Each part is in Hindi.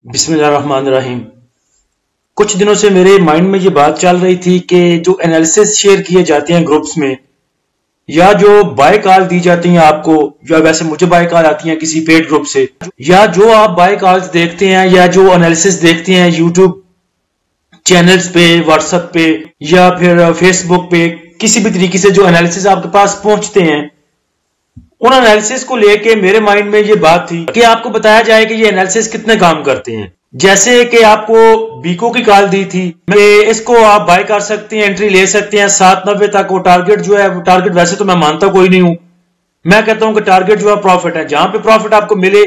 बिस्मिल्लाहिर्रहमानिर्रहीम। कुछ दिनों से मेरे माइंड में ये बात चल रही थी कि जो एनालिसिस शेयर किए जाते हैं ग्रुप्स में, या जो बाय कॉल दी जाती हैं आपको, या वैसे मुझे बाय कॉल आती हैं किसी पेड ग्रुप से, या जो आप बाय कॉल्स देखते हैं या जो एनालिसिस देखते हैं यूट्यूब चैनल्स पे, व्हाट्सएप पे या फिर फेसबुक पे, किसी भी तरीके से जो एनालिसिस आपके पास पहुंचते हैं, उन एनालिसिस को लेके मेरे माइंड में ये बात थी कि आपको बताया जाए कि ये एनालिसिस कितने काम करते हैं। जैसे कि आपको बीको की कॉल दी थी कि इसको आप बाय कर सकते हैं, एंट्री ले सकते हैं 790 तक। वो टारगेट जो है, वो टारगेट वैसे तो मैं मानता कोई नहीं हूं, मैं कहता हूं कि टारगेट जो है प्रॉफिट है। जहां पे प्रॉफिट आपको मिले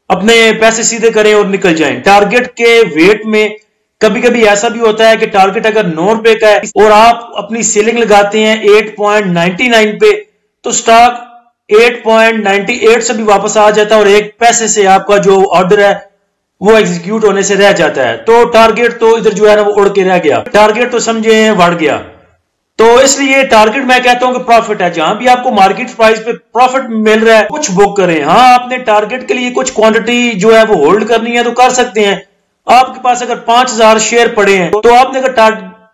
अपने पैसे सीधे करें और निकल जाएं। टारगेट के वेट में कभी कभी ऐसा भी होता है कि टारगेट अगर 9 रुपए का है और आप अपनी सेलिंग लगाते हैं 8.99 पे, तो स्टॉक 8.98 से भी वापस आ जाता है और 1 पैसे से आपका जो ऑर्डर है वो एग्जीक्यूट होने से रह जाता है। तो टारगेट तो इधर जो है ना वो उड़ के रह गया, टारगेट तो समझे बढ़ गया। तो इसलिए टारगेट मैं कहता हूं कि प्रॉफिट है। जहां भी आपको मार्केट प्राइस पे प्रॉफिट मिल रहा है कुछ बुक करें। हाँ, आपने टारगेट के लिए कुछ क्वांटिटी जो है वो होल्ड करनी है तो कर सकते हैं। आपके पास अगर 5000 शेयर पड़े हैं तो आपने अगर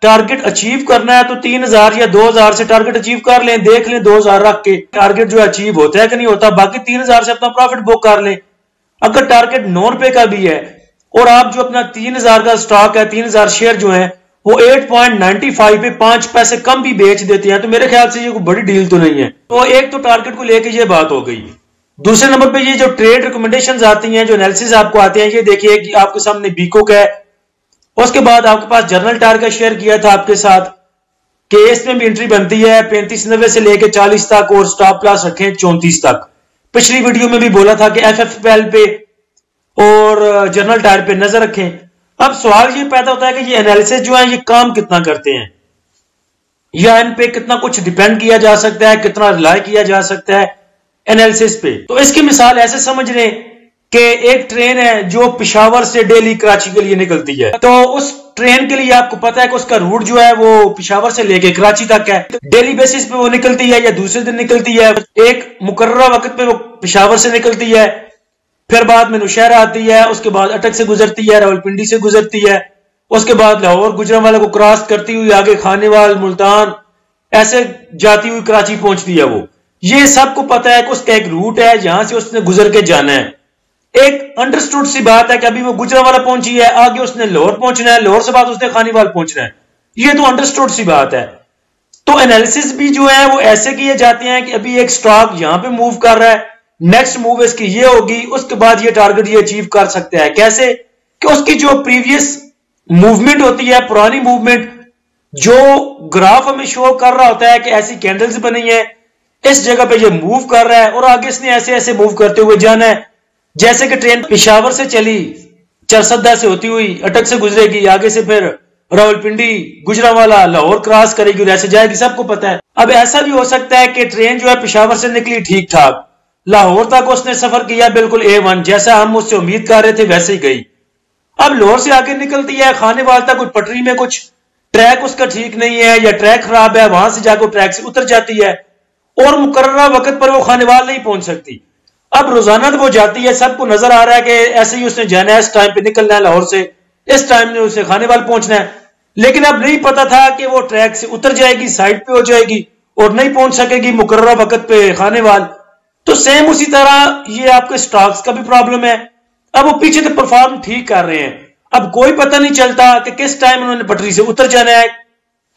टारगेट अचीव करना है तो 3000 या 2000 से टारगेट अचीव कर लें, देख लें 2000 रख के टारगेट जो अचीव होता है कि नहीं होता। बाकी 3000 से अपना प्रॉफिट बुक कर लें। अगर टारगेट 9 रुपए का भी है और आप जो अपना 3000 का स्टॉक है, 3000 शेयर जो है वो 8.95 पे 5 पैसे कम भी बेच देते हैं, तो मेरे ख्याल से ये कोई बड़ी डील तो नहीं है। तो एक तो टारगेट को लेके ये बात हो गई। दूसरे नंबर पे ये जो ट्रेड रिकमेंडेशंस आती हैं, जो एनालिसिस आपको आते हैं, ये देखिए कि आपके सामने बीको का है। उसके बाद आपके पास जनरल टारगेट शेयर किया था आपके साथ कि इसमें भी एंट्री बनती है 3590 से लेके 40 तक और स्टॉप लॉस रखें 34 तक। पिछली वीडियो में भी बोला था कि एफएफएल पे और जनरल टायर पे नजर रखें। अब सवाल ये पैदा होता है कि ये एनालिसिस जो है ये काम कितना करते हैं, या इन पे कितना कुछ डिपेंड किया जा सकता है, कितना रिलाय किया जा सकता है एनालिसिस पे। तो इसकी मिसाल ऐसे समझ लें कि एक ट्रेन है जो पिशावर से डेली कराची के लिए निकलती है। तो उस ट्रेन के लिए आपको पता है कि उसका रूट जो है वो पिशावर से लेके कराची तक है। डेली बेसिस पे वो निकलती है या दूसरे दिन निकलती है। एक मुकर्रर वक्त पे वो पिशावर से निकलती है, फिर बाद में नौशहर आती है, उसके बाद अटक से गुजरती है, रावलपिंडी से गुजरती है, उसके बाद लाहौर गुजरांवाला को क्रॉस करती हुई आगे खानेवाल, मुल्तान, ऐसे जाती हुई कराची पहुंचती है। वो ये सबको पता है कि उसका एक रूट है, जहां से उसने गुजर के जाना है। एक अंडरस्टूड सी बात है कि अभी वो गुजरांवाला पहुंची है, आगे उसने लाहौर पहुंचना है, लाहौर से बाद उसने खानीवाल पहुंचना है। ये तो अंडरस्टूड सी बात है। तो एनालिसिस भी जो है वो ऐसे किए जाते हैं कि अभी एक स्टॉक यहां पे मूव कर रहा है, नेक्स्ट मूव इसकी ये होगी, उसके बाद ये टारगेट ये अचीव कर सकता है। कैसे कि उसकी जो प्रीवियस मूवमेंट होती है, पुरानी मूवमेंट, जो ग्राफ हमें शो कर रहा होता है कि ऐसी कैंडल्स बनी है, इस जगह पे ये मूव कर रहा है और आगे इसने ऐसे ऐसे मूव करते हुए जाना है। जैसे कि ट्रेन पेशावर से चली, चरसद्दा से होती हुई अटक से गुजरेगी, आगे से फिर रावलपिंडी, गुजरांवाला, लाहौर क्रॉस करेगी और ऐसे जाएगी, सबको पता है। अब ऐसा भी हो सकता है कि ट्रेन जो है पेशावर से निकली ठीक ठाक, लाहौर तक उसने सफर किया बिल्कुल A1, जैसा हम उससे उम्मीद कर रहे थे वैसे ही गई। अब लाहौर से आगे निकलती है खानेवाल तक, कुछ पटरी में कुछ ट्रैक उसका ठीक नहीं है या ट्रैक खराब है, वहां से जाकर ट्रैक से उतर जाती है और मुकर्ररा वक्त पर वो खानेवाल नहीं पहुंच सकती। अब रोजाना तो वो जाती है, सबको नजर आ रहा है कि ऐसे ही उसने जाना है, इस टाइम पे निकलना है लाहौर से, इस टाइम में उसे खानेवाल पहुंचना है। लेकिन अब नहीं पता था कि वो ट्रैक से उतर जाएगी, साइड पे हो जाएगी और नहीं पहुंच सकेगी मुकर्ररा वक्त पे खानेवाल। तो सेम उसी तरह ये आपके स्टॉक्स का भी प्रॉब्लम है। अब वो पीछे तो परफॉर्म ठीक कर रहे हैं, अब कोई पता नहीं चलता कि किस टाइम उन्होंने पटरी से उतर जाना है,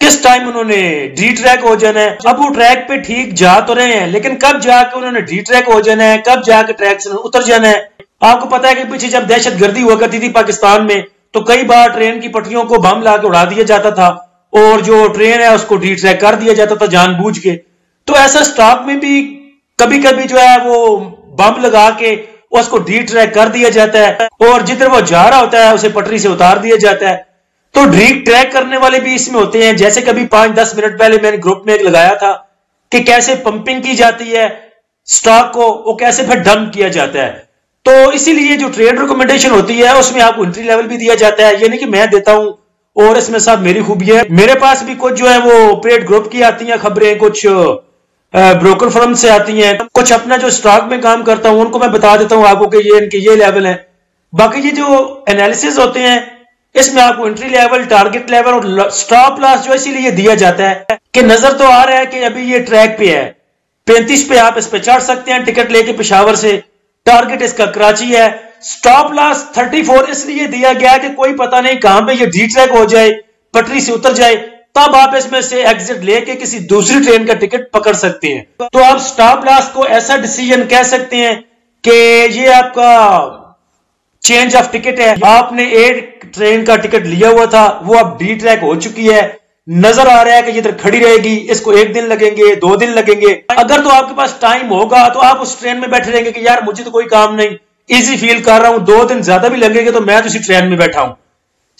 किस टाइम उन्होंने डी ट्रैक हो जाना है। अब वो ट्रैक पे ठीक जा तो रहे हैं, लेकिन कब जाके उन्होंने डी ट्रैक हो जाना है, कब जाके ट्रैक से उतर जाना है। आपको पता है कि पीछे जब दहशतगर्दी हुआ करती थी पाकिस्तान में, तो कई बार ट्रेन की पटरियों को बम ला के उड़ा दिया जाता था और जो ट्रेन है उसको डी ट्रैक कर दिया जाता था जानबूझ के। तो ऐसा स्टॉक में भी कभी कभी जो है वो बम लगा के उसको डी ट्रैक कर दिया जाता है और जिधर वो जा रहा होता है उसे पटरी से उतार दिया जाता है। तो डी ट्रैक करने वाले भी इसमें होते हैं। जैसे कभी 5-10 मिनट पहले मैंने ग्रुप में एक लगाया था कि कैसे पंपिंग की जाती है स्टॉक को, वो कैसे फिर डंप किया जाता है। तो इसीलिए जो ट्रेड रिकमेंडेशन होती है उसमें आपको एंट्री लेवल भी दिया जाता है। ये नहीं कि मैं देता हूं और इसमें सब मेरी खूबी है। मेरे पास भी कुछ जो है वो पेड ग्रुप की आती हैं खबरें, कुछ ब्रोकर फर्म से आती हैं, कुछ अपना जो स्टॉक में काम करता हूं उनको मैं बता देता हूं आपको कि ये इनके ये लेवल है। बाकी ये जो एनालिसिस होते हैं इसमें आपको एंट्री लेवल, टारगेट लेवल और स्टॉप लॉस जो इसीलिए दिया जाता है कि नजर तो आ रहा है कि अभी ये ट्रैक पे है, 35 पे आप इस पे चढ़ सकते हैं टिकट लेके पेशावर से, टारगेट इसका कराची है। स्टॉप लॉस 34 इसलिए दिया गया है कि कोई पता नहीं कहां पे ये डी ट्रैक हो जाए, पटरी से उतर जाए, तब आप इसमें से एग्जिट लेके किसी दूसरी ट्रेन का टिकट पकड़ सकते हैं। तो आप स्टॉप लॉस को ऐसा डिसीजन कह सकते हैं कि ये आपका चेंज ऑफ टिकट है। आपने एक ट्रेन का टिकट लिया हुआ था, वो अब डी ट्रैक हो चुकी है, नजर आ रहा है कि ये इधर खड़ी रहेगी, इसको 1 दिन लगेंगे, 2 दिन लगेंगे। अगर तो आपके पास टाइम होगा तो आप उस ट्रेन में बैठे रहेंगे कि यार मुझे तो कोई काम नहीं, इजी फील कर रहा हूं, 2 दिन ज्यादा भी लगेंगे तो मैं तो इसी ट्रेन में बैठा हूं।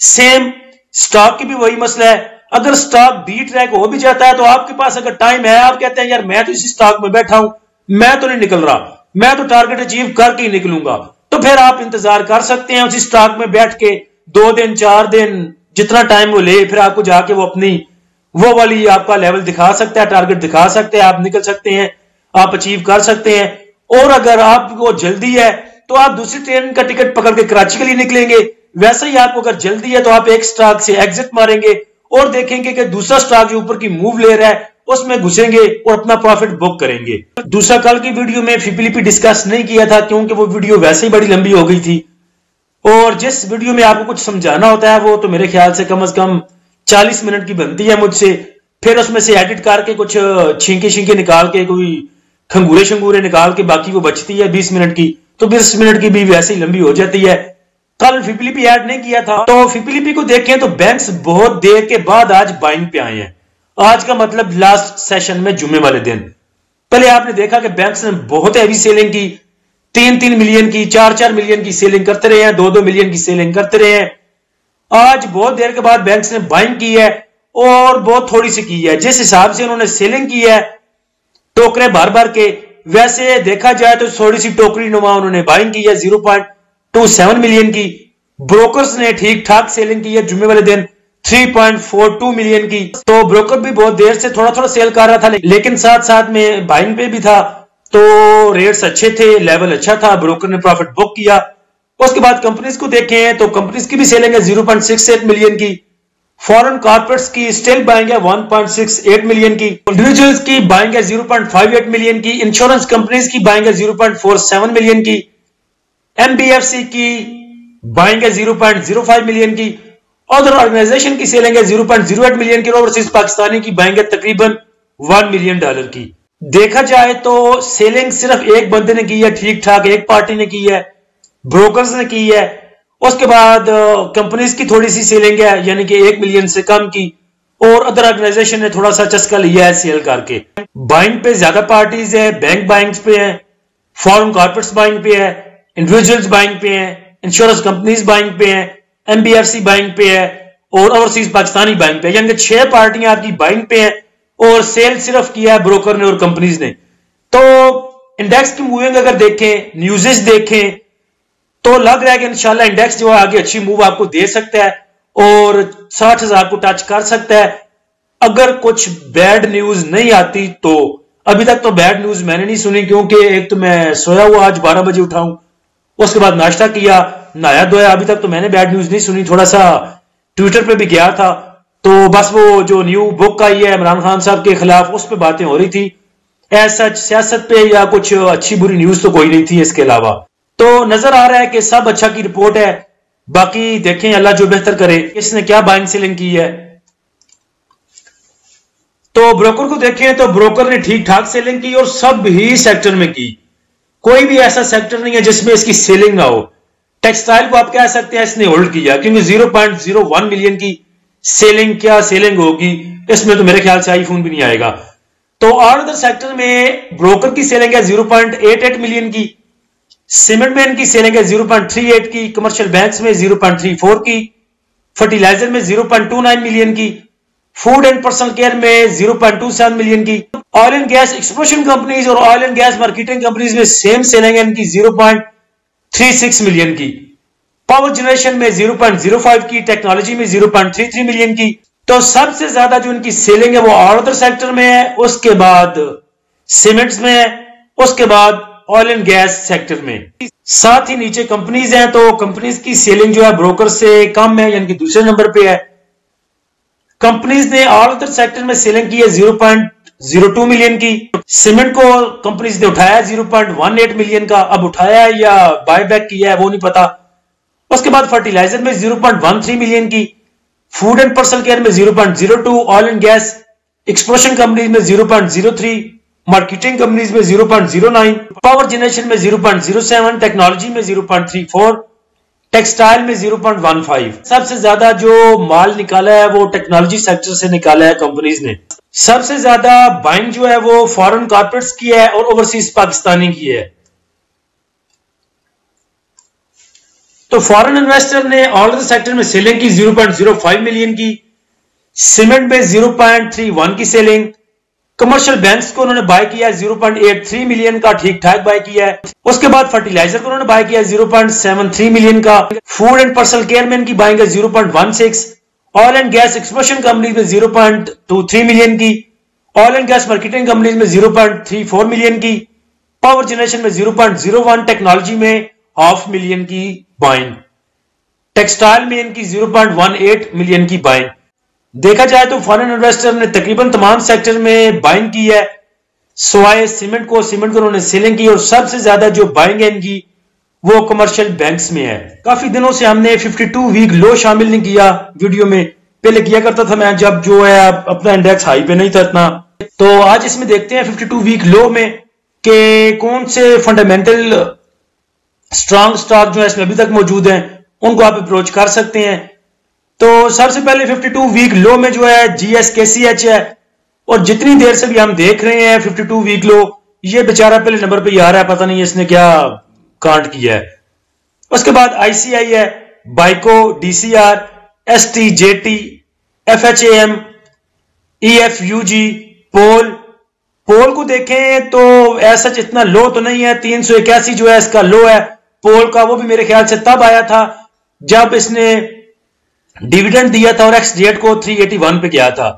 सेम स्टॉक की भी वही मसला है। अगर स्टॉक डी ट्रैक हो भी जाता है तो आपके पास अगर टाइम है, आप कहते हैं यार मैं तो इसी स्टॉक में बैठा हूं, मैं तो नहीं निकल रहा, मैं तो टारगेट अचीव करके ही निकलूंगा, तो फिर आप इंतजार कर सकते हैं उसी स्टॉक में बैठ के 2 दिन 4 दिन जितना टाइम वो ले, फिर आपको जाके वो अपनी वो वाली आपका लेवल दिखा सकता है, टारगेट दिखा सकते हैं, आप निकल सकते हैं, आप अचीव कर सकते हैं। और अगर आपको जल्दी है तो आप दूसरी ट्रेन का टिकट पकड़ के कराची के लिए निकलेंगे। वैसे ही आपको अगर जल्दी है तो आप एक स्टॉक से एग्जिट मारेंगे और देखेंगे कि दूसरा स्टॉक जो ऊपर की मूव ले रहा है उसमें घुसेंगे और अपना प्रॉफिट बुक करेंगे। दूसरा कल की वीडियो में फिपलीपी डिस्कस नहीं किया था क्योंकि वो वीडियो वैसे ही बड़ी लंबी हो गई थी, और जिस वीडियो में आपको कुछ समझाना होता है वो तो मेरे ख्याल से कम 40 मिनट की बनती है मुझसे, फिर उसमें से एडिट करके कुछ छींके निकाल के, कोई खंगूरे शंगूरे निकाल के बाकी वो बचती है 20 मिनट की, तो 20 मिनट की भी वैसे ही लंबी हो जाती है। कल फिपलीपी ऐड नहीं किया था, तो फिपलीपी को देखें तो बैंक्स बहुत देर के बाद आज बाइंग पे आए हैं। आज का मतलब लास्ट सेशन में जुम्मे वाले दिन, पहले आपने देखा कि बैंक्स ने बहुत हैवी सेलिंग की, 3-3 मिलियन की, 4-4 मिलियन की सेलिंग करते रहे हैं, 2-2 मिलियन की सेलिंग करते रहे हैं। आज बहुत देर के बाद बैंक्स ने बाइंग की है और बहुत थोड़ी सी की है। जिस हिसाब से उन्होंने सेलिंग की है टोकरे भर भर के, वैसे देखा जाए तो थोड़ी सी टोकरी नुमा उन्होंने बाइंग की है 0.27 मिलियन की। ब्रोकर्स ने ठीक ठाक सेलिंग की है जुम्मे वाले दिन 3.42 मिलियन की। तो ब्रोकर भी बहुत देर से थोड़ा थोड़ा सेल कर रहा था, लेकिन साथ साथ में बाइंग पे भी था, तो रेट्स अच्छे थे, लेवल अच्छा था, ब्रोकर ने प्रॉफिट बुक किया। उसके बाद कंपनीज को देखें तो कंपनीज की भी सेलिंग है 0.68 मिलियन की, फॉरेन कॉर्पोरेट्स की स्टिल बाइंग है 1.68 मिलियन की, इंडिविजुअल्स की बाइंग है 0.58 मिलियन की, इंश्योरेंस कंपनीज की बाइंग है 0.47 मिलियन की, एमबीएफसी की बाइंग है 0.05 मिलियन की, अदर ऑर्गेनाइजेशन की सेलिंग है 0.08 मिलियन की, ओवरसीज पाकिस्तानी की बाइंग है तकरीबन $1 मिलियन की। देखा जाए तो सेलिंग सिर्फ एक बंदे ने की है, ठीक ठाक एक पार्टी ने की है, ब्रोकर्स ने की है। उसके बाद कंपनीज की थोड़ी सी सेलिंग है, यानी कि 1 मिलियन से कम की, और अदर ऑर्गेनाइजेशन ने थोड़ा सा चस्का लिया है सेल करके। बाइंग पे ज्यादा पार्टीज है, बैंक बाइंग पे है, फॉरेन कॉर्पोरेट्स बाइंग पे है, इंडिविजुअल्स बाइंग पे है, इंश्योरेंस कंपनीज बाइंग पे है, एमबीएफसी बाइंग पे है और ओवरसीज पाकिस्तानी बाइंग पे है, यानी कि 6 पार्टियां आपकी बाइंग पे हैं और सेल सिर्फ किया है ब्रोकर ने और कंपनीज ने। तो इंडेक्स की मूविंग अगर देखें, न्यूज़ेस देखें, तो लग रहा है कि इंशाल्लाह इंडेक्स जो है आगे अच्छी मूव आपको दे सकता है और 60,000 को टच कर सकता है। अगर कुछ बैड न्यूज नहीं आती तो, अभी तक तो बैड न्यूज मैंने नहीं सुनी, क्योंकि एक तो मैं सोया हुआ, आज 12 बजे उठाऊं, उसके बाद नाश्ता किया, नहाया धोया, अभी तक तो मैंने बैड न्यूज नहीं सुनी। थोड़ा सा ट्विटर पे भी गया था, तो बस वो जो न्यू बुक आई है इमरान खान साहब के खिलाफ, उस पर बातें हो रही थी, ऐसा सियासत पे या कुछ अच्छी बुरी न्यूज तो कोई नहीं थी इसके अलावा। तो नजर आ रहा है कि सब अच्छा की रिपोर्ट है, बाकी देखें अल्लाह जो बेहतर करे। इसने क्या बाइंग सेलिंग की है, तो ब्रोकर को देखें तो ब्रोकर ने ठीक ठाक सेलिंग की और सब ही सेक्टर में की, कोई भी ऐसा सेक्टर नहीं है जिसमें इसकी सेलिंग ना हो। टेक्सटाइल को आप कह सकते हैं इसने होल्ड किया, क्योंकि 0.01 मिलियन की सेलिंग, क्या सेलिंग होगी इसमें, तो मेरे ख्याल से आईफोन भी नहीं आएगा। तो और अदर सेक्टर में ब्रोकर की सेलिंग है 0.88 मिलियन की, सीमेंट में इनकी सेलिंग है 0.38 की, कमर्शियल बैंक्स में 0.34 की, फर्टिलाइजर में 0.29 मिलियन की, फूड एंड पर्सनल केयर में 0.27 मिलियन की, oil and gas exploration companies और oil and gas marketing companies में सेम सेलिंग है इनकी 0.36 मिलियन की, पावर जनरेशन में 0.05 की, टेक्नोलॉजी में 0.33 मिलियन की। तो सबसे ज्यादा जो इनकी सेलिंग है वो और अदर सेक्टर में है, उसके बाद सीमेंट्स में है, उसके बाद ऑयल एंड गैस सेक्टर में। साथ ही नीचे कंपनीज हैं, तो कंपनीज की सेलिंग जो है ब्रोकर से कम है, यानी कि दूसरे नंबर पे है। कंपनीज ने ऑल अदर सेक्टर में सेलिंग की है 0.02 मिलियन की। सीमेंट को कंपनीज ने उठाया 0.18 मिलियन का, अब उठाया है या बायबैक किया है वो नहीं पता। उसके बाद फर्टिलाइजर में 0.13 मिलियन की, फूड एंड पर्सनल केयर में 0.02, oil and gas explosion companies में 0.03, मार्केटिंग कंपनीज में 0.09, पावर जनरेशन में 0.07, टेक्नोलॉजी में 0.34, टेक्सटाइल में 0.15। सबसे ज्यादा जो माल निकाला है वो टेक्नोलॉजी सेक्टर से निकाला है कंपनीज ने। सबसे ज्यादा बाइंग जो है वो फॉरेन कॉर्पोरेट्स की है और ओवरसीज पाकिस्तानी की है। तो फॉरेन इन्वेस्टर ने ऑल अदर सेक्टर में सेलिंग की 0.05 मिलियन की, सीमेंट में 0.31 की सेलिंग, कमर्शियल बैंक्स को उन्होंने बाय किया 0.83 मिलियन का, ठीक ठाक बाय किया है। उसके बाद फर्टिलाइजर को उन्होंने बाय किया 0.73 मिलियन का, फूड एंड पर्सनल केयर में इनकी बाइंग है 0.16, oil and gas explosion companies में 0.23 मिलियन की, oil and gas marketing companies में 0.34 मिलियन की, पावर जनरेशन में 0.01, टेक्नोलॉजी में 0.5 मिलियन की बाइंग, टेक्सटाइल में इनकी 0.18 मिलियन की बाइंग। देखा जाए तो फॉरेन इन्वेस्टर ने तकरीबन तमाम सेक्टर में बाइंग की है, सिवाय सीमेंट को उन्होंने सेलिंग की, और सबसे ज्यादा जो बाइंग है इनकी वो कमर्शियल बैंक्स में है। काफी दिनों से हमने 52 वीक लो शामिल नहीं किया वीडियो में, पहले किया करता था मैं जब जो है अपना इंडेक्स हाई पे नहीं था इतना। तो आज इसमें देखते हैं 52 वीक लो में कि कौन से फंडामेंटल स्ट्रांग स्टॉक जो है इसमें अभी तक मौजूद हैं, उनको आप अप्रोच कर सकते हैं। तो सबसे पहले 52 वीक लो में जो है GSKCH है, और जितनी देर से भी हम देख रहे हैं 52 वीक लो, ये बेचारा पहले नंबर पे ही आ रहा है, पता नहीं इसने क्या कांड किया है। उसके बाद ICI है, बाइको, DCR, ST, JT, FHAM, EFUG, पोल को देखें तो ऐसा इतना लो तो नहीं है, 381 जो है इसका लो है पोल का, वो भी मेरे ख्याल से तब आया था जब इसने डिविडेंड दिया था और एक्स डेट को 381 पे गया था।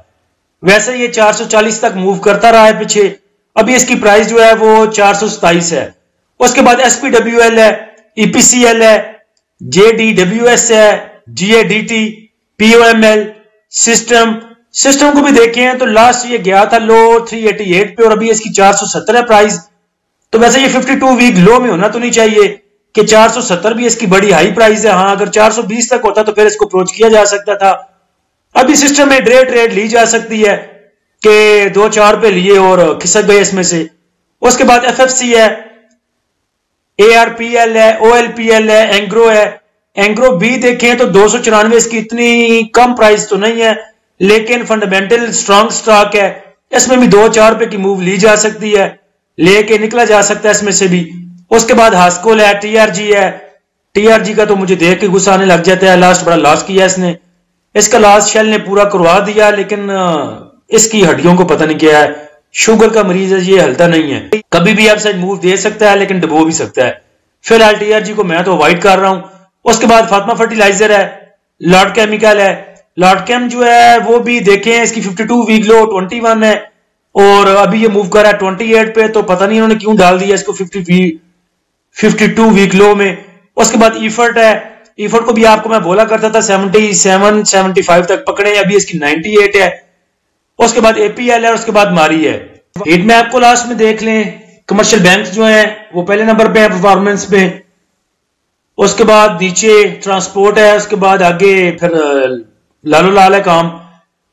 वैसे ये 440 तक मूव करता रहा है पीछे, अभी इसकी प्राइस जो है वो 427 है। उसके बाद SPWL है, EPCL है, JDWS है, GADT, POML, सिस्टम को भी देखें तो लास्ट ये गया था लो 388 पे और अभी इसकी 470 है प्राइस। तो वैसे ये 52 वीक लो में होना तो नहीं चाहिए कि 470 भी इसकी बड़ी हाई प्राइस है। हाँ, अगर 420 तक होता तो फिर इसको अप्रोच किया जा सकता था। अभी सिस्टम में ट्रेड ली जा सकती है कि 2-4 पे लिए और खिसक गए इसमें से। उसके बाद FFC है, ARPL है, OLPL है, एंग्रो है। एंग्रो भी देखें तो 294 इसकी इतनी कम प्राइस तो नहीं है, लेकिन फंडामेंटल स्ट्रॉन्ग स्टॉक है, इसमें भी 2-4 पे की मूव ली जा सकती है, लेके निकला जा सकता है इसमें से भी। उसके बाद हास्कोल है, TRG है। TRG का तो मुझे देख के गुस्सा आने लग जाता है, लास्ट बड़ा लॉस किया इसने। इसका लॉस शेल ने पूरा करवा दिया, लेकिन इसकी हड्डियों को पता नहीं क्या है, शुगर का मरीज है, ये हलता नहीं है, कभी भी अपसाइड मूव दे सकता है लेकिन डबो भी सकता है। फिलहाल TRG को मैं तो अवॉइड कर रहा हूं। उसके बाद फातिमा फर्टिलाइजर है, लॉर्ड केमिकल है। लॉर्ड केम जो है वो भी देखें, इसकी 52 वीक लो 21 है और अभी ये मूव कर रहा है 28 पे, तो पता नहीं इन्होंने क्यों डाल दिया इसको 52 वीक लो में। उसके बाद ईफर्ट है, ईफर्ट को भी आपको मैं बोला करता था 77-75 तक पकड़े, अभी इसकी 98 है। उसके बाद APL है, उसके बाद मारी है। हिट में आपको लास्ट में देख लें, कमर्शियल बैंक जो है वो पहले नंबर पे है परफॉर्मेंस पे। उसके बाद नीचे ट्रांसपोर्ट है, उसके बाद आगे फिर लालो लाल है काम।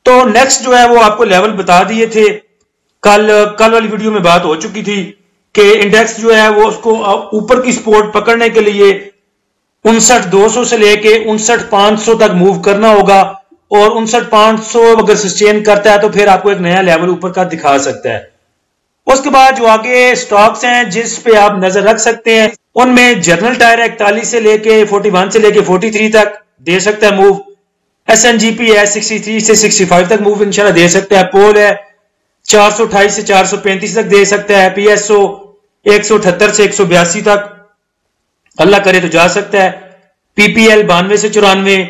तो नेक्स्ट जो है वो आपको लेवल बता दिए थे, कल वाली वीडियो में बात हो चुकी थी कि इंडेक्स जो है वो उसको ऊपर की सपोर्ट पकड़ने के लिए 59,200 से लेके 59,500 तक मूव करना होगा, और 59,500 अगर सस्टेन करता है तो फिर आपको एक नया लेवल ऊपर का दिखा सकता है। उसके बाद जो आगे स्टॉक्स हैं जिस पे आप नजर रख सकते हैं, उनमें जनरल टायर 41 से लेके 41 से लेके 43 तक दे सकता है मूव। SNGP है 63 से 65 तक मूव इंशाल्लाह दे सकता है। पोल है 428 से 435 तक दे सकता है। PSO 178 से 182 तक अल्लाह करे तो जा सकता है। PPL 92 से 94।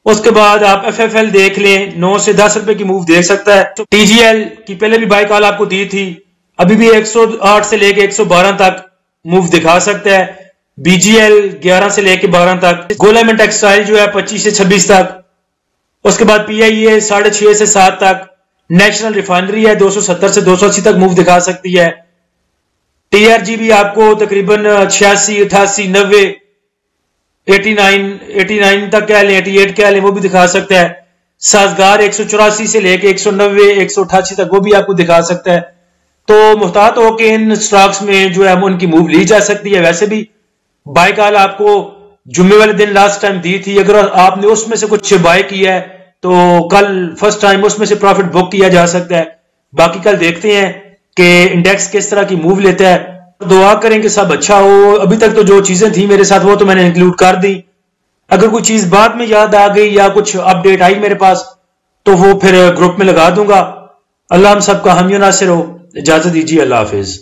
उसके बाद आप FFL देख लें, 9 से 10 रुपए की मूव देख सकता है। TGL की पहले भी बाई कॉल आपको दी थी, अभी भी 108 से लेके 112 तक मूव दिखा सकता है। BGL 11 से लेके 12 तक, गोलामेंट टेक्सटाइल जो है 25 से 26 तक, उसके बाद PIA 6.5 से 7 तक, नेशनल रिफाइनरी है 270 से 280 तक मूव दिखा सकती है। TRG भी आपको तकरीबन 86, 88, 90, 89 तक कह लें, 88 कह लें, वो भी दिखा सकता है। साजगार 184 से लेके 190, 188 तक वो भी आपको दिखा सकता है। तो मुहतात होकर इन स्टॉक्स में जो है उनकी मूव ली जा सकती है। वैसे भी बाय कॉल आपको जुम्मे वाले दिन लास्ट टाइम दी थी, अगर आपने उसमें से कुछ बाय किया है तो कल फर्स्ट टाइम उसमें से प्रॉफिट बुक किया जा सकता है। बाकी कल देखते हैं कि इंडेक्स किस तरह की मूव लेता है। दुआ करें कि सब अच्छा हो। अभी तक तो जो चीजें थी मेरे साथ वो तो मैंने इंक्लूड कर दी। अगर कोई चीज बाद में याद आ गई या कुछ अपडेट आई मेरे पास तो वो फिर ग्रुप में लगा दूंगा। अल्लाह हम सबका हामी नासिर हो। इजाजत दीजिए, अल्लाह हाफिज।